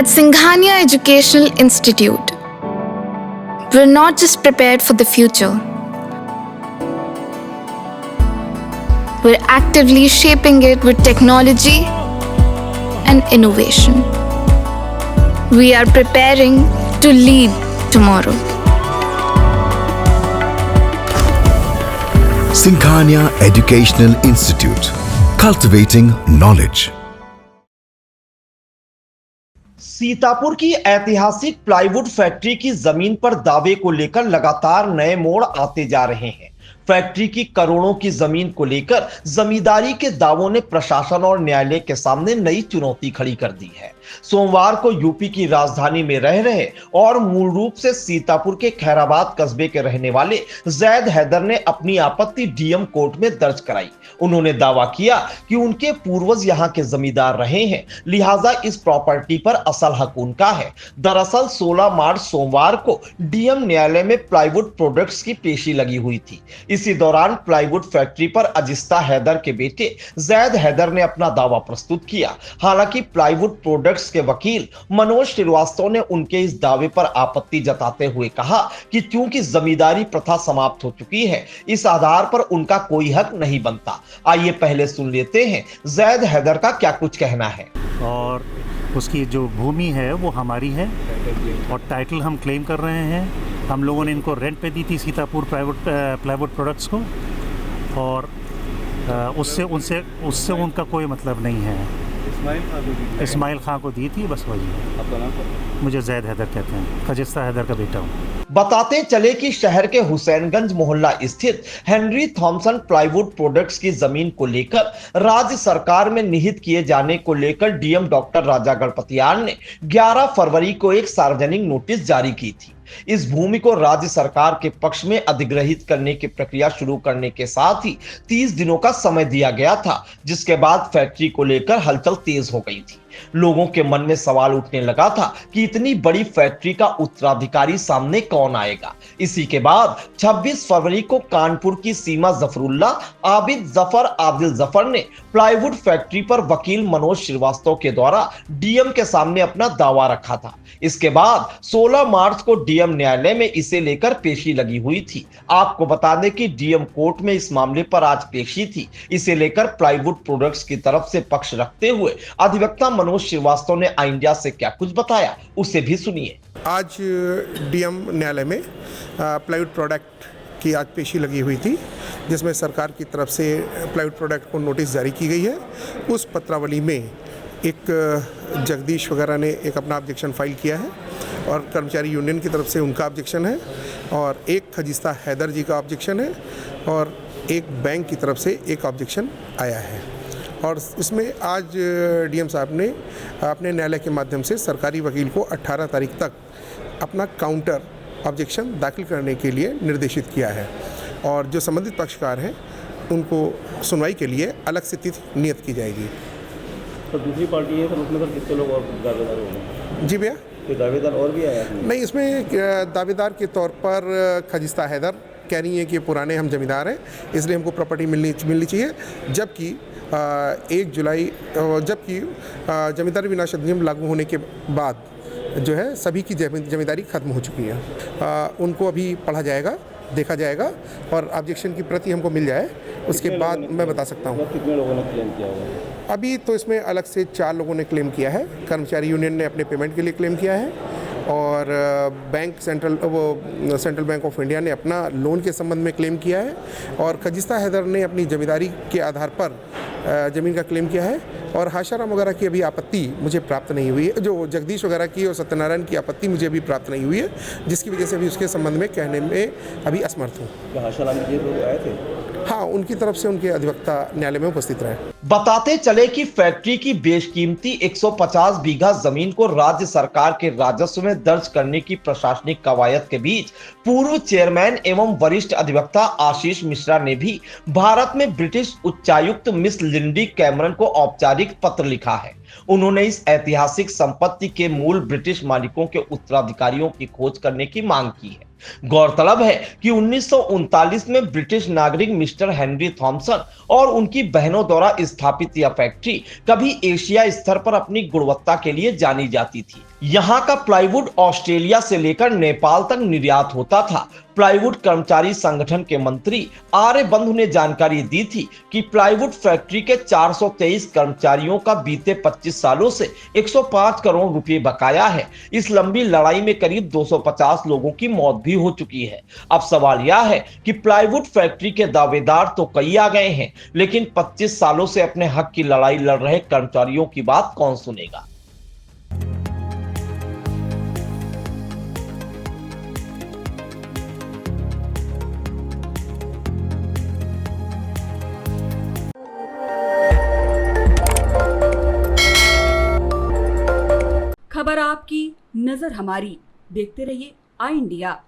At Singhania Educational Institute, we're not just prepared for the future, we're actively shaping it with technology and innovation. We are preparing to lead tomorrow. Singhania Educational Institute, cultivating knowledge. Sitapur की ऐतिहासिक plywood factory की जमीन पर दावे को लेकर लगातार नए मोड़ आते जा रहे हैं। फैक्ट्री की करोड़ों की जमीन को लेकर जमींदारी के दावों ने प्रशासन और न्यायालय के सामने नई चुनौती खड़ी कर दी है। सोमवार को यूपी की राजधानी में रह रहे और मूल रूप से सीतापुर के खैराबाद कस्बे के रहने वाले जैद हैदर ने अपनी आपत्ति डीएम कोर्ट में दर्ज कराई। उन्होंने दावा किया कि उनके पूर्वज यहां के जमींदार रहे हैं, लिहाजा इस प्रॉपर्टी पर असल हक उनका है। दरअसल 16 मार्च सोमवार को डीएम न्यायालय में प्लाईवुड प्रोडक्ट्स की पेशी लगी हुई थी। इसी दौरान प्लाईवुड फैक्ट्री पर अजिस्ता हैदर के बेटे जैद हैदर ने अपना दावा प्रस्तुत किया। हालांकि प्लाईवुड प्रोडक्ट्स के वकील मनोज श्रीवास्तव ने उनके इस दावे पर आपत्ति जताते हुए कहा कि क्योंकि जमींदारी प्रथा समाप्त हो चुकी है, इस आधार पर उनका कोई हक नहीं बनता। आइए पहले सुन लेते हैं जैद हैदर का क्या कुछ कहना है। और उसकी जो भूमि है वो हमारी है और टाइटल हम क्लेम कर रहे हैं। हम लोगों ने इनको रेंट पे दी थी सीतापुर प्लाईवुड प्रोडक्ट्स को, और उससे उनका कोई मतलब नहीं है। इस्माइल खां को दी थी, बस वही है। मुझे जैद हैदर कहते हैं, खजिस्ता हैदर का बेटा हूँ। बताते चले कि शहर के हुसैनगंज मोहल्ला स्थित हेनरी थॉमसन प्लाईवुड प्रोडक्ट्स की जमीन को लेकर राज्य सरकार में निहित किए जाने को लेकर डीएम डॉक्टर राजा गणपतियार ने 11 फरवरी को एक सार्वजनिक नोटिस जारी की थी। इस भूमि को राज्य सरकार के पक्ष में अधिग्रहित करने की प्रक्रिया शुरू करने के साथ ही 30 दिनों का समय दिया गया था, जिसके बाद फैक्ट्री को लेकर हलचल तेज हो गई थी। लोगों के मन में सवाल उठने लगा था कि इतनी बड़ी फैक्ट्री का उत्तराधिकारी सामने कौन आएगा। इसी के बाद 26 फरवरी को कानपुर की सीमा जफरुल्ला, आबिद जफर, आदिल जफर ने प्लाईवुड फैक्ट्री पर वकील मनोज श्रीवास्तव के द्वारा डीएम के सामने अपना दावा रखा था। इसके बाद 16 मार्च को डीएम न्यायालय में इसे लेकर पेशी लगी हुई थी। आपको बता दें कि डीएम कोर्ट में इस मामले पर आज पेशी थी। इसे लेकर प्लाईवुड प्रोडक्ट्स की तरफ से पक्ष रखते हुए अधिवक्ता मनोज श्रीवास्तव ने आई इंडिया से क्या कुछ बताया, उसे भी सुनिए। आज डीएम न्यायालय में प्लाईवुड प्रोडक्ट की आज पेशी लगी हुई थी, जिसमें सरकार की तरफ से प्लाईवुड प्रोडक्ट को नोटिस जारी की गई है। उस पत्रावली में एक जगदीश वगैरह ने एक अपना ऑब्जेक्शन फाइल किया है और कर्मचारी यूनियन की तरफ से उनका ऑब्जेक्शन है, और एक खजिस्ता हैदर जी का ऑब्जेक्शन है, और एक बैंक की तरफ से एक ऑब्जेक्शन आया है। और इसमें आज डीएम साहब ने अपने न्यायालय के माध्यम से सरकारी वकील को 18 तारीख तक अपना काउंटर ऑब्जेक्शन दाखिल करने के लिए निर्देशित किया है, और जो संबंधित पक्षकार हैं उनको सुनवाई के लिए अलग से तिथि नियत की जाएगी। तो दूसरी पार्टी है, तो उसमें तो कितने लोग और दावेदार होंगे? जी भैया, कोई दावेदार और भी आया है? नहीं, इसमें दावेदार के तौर पर खजिस्ता हैदर कह रही है कि पुराने हम जमींदार हैं, इसलिए हमको प्रॉपर्टी मिलनी चाहिए, जबकि 1 जुलाई जबकि जमींदारी विनाश अधिनियम लागू होने के बाद जो है सभी की जमींदारी खत्म हो चुकी है। उनको अभी पढ़ा जाएगा, देखा जाएगा, और ऑब्जेक्शन की प्रति हमको मिल जाए, उसके बाद मैं बता सकता हूँ। कितने लोगों ने क्लेम किया होगा? अभी तो इसमें अलग से 4 लोगों ने क्लेम किया है। कर्मचारी यूनियन ने अपने पेमेंट के लिए क्लेम किया है, और सेंट्रल बैंक ऑफ इंडिया ने अपना लोन के संबंध में क्लेम किया है, और खजिस्ता हैदर ने अपनी जमींदारी के आधार पर ज़मीन का क्लेम किया है। और हाशाराम वगैरह की अभी आपत्ति मुझे प्राप्त नहीं हुई है, जो जगदीश वगैरह की और सत्यनारायण की आपत्ति मुझे अभी प्राप्त नहीं हुई है, जिसकी वजह से अभी उसके संबंध में कहने में अभी असमर्थ हूँ। हाशाराम जी लोग आए थे? हाँ, उनकी तरफ से उनके अधिवक्ता न्यायालय में उपस्थित रहे। बताते चले कि फैक्ट्री की बेशकीमती 150 बीघा जमीन को राज्य सरकार के राजस्व में दर्ज करने की प्रशासनिक कवायद के बीच पूर्व चेयरमैन एवं वरिष्ठ अधिवक्ता आशीष मिश्रा ने भी भारत में ब्रिटिश उच्चायुक्त मिस लिंडी कैमरन को औपचारिक पत्र लिखा है। उन्होंने इस ऐतिहासिक संपत्ति के मूल ब्रिटिश मालिकों के उत्तराधिकारियों की खोज करने की मांग की है। गौरतलब है कि 1939 में ब्रिटिश नागरिक मिस्टर हेनरी थॉमसन और उनकी बहनों द्वारा स्थापित यह फैक्ट्री कभी एशिया स्तर पर अपनी गुणवत्ता के लिए जानी जाती थी। यहां का प्लाईवुड ऑस्ट्रेलिया से लेकर नेपाल तक निर्यात होता था। प्लाईवुड कर्मचारी संगठन के मंत्री आर्य बंधु ने जानकारी दी थी कि प्लाईवुड फैक्ट्री के 423 कर्मचारियों का बीते 25 सालों से 105 करोड़ रुपए बकाया है। इस लंबी लड़ाई में करीब 250 लोगों की मौत भी हो चुकी है। अब सवाल यह है कि प्लाईवुड फैक्ट्री के दावेदार तो कई आ गए हैं, लेकिन 25 सालों से अपने हक की लड़ाई लड़ रहे कर्मचारियों की बात कौन सुनेगा। खबर आपकी, नजर हमारी। देखते रहिए आई इंडिया।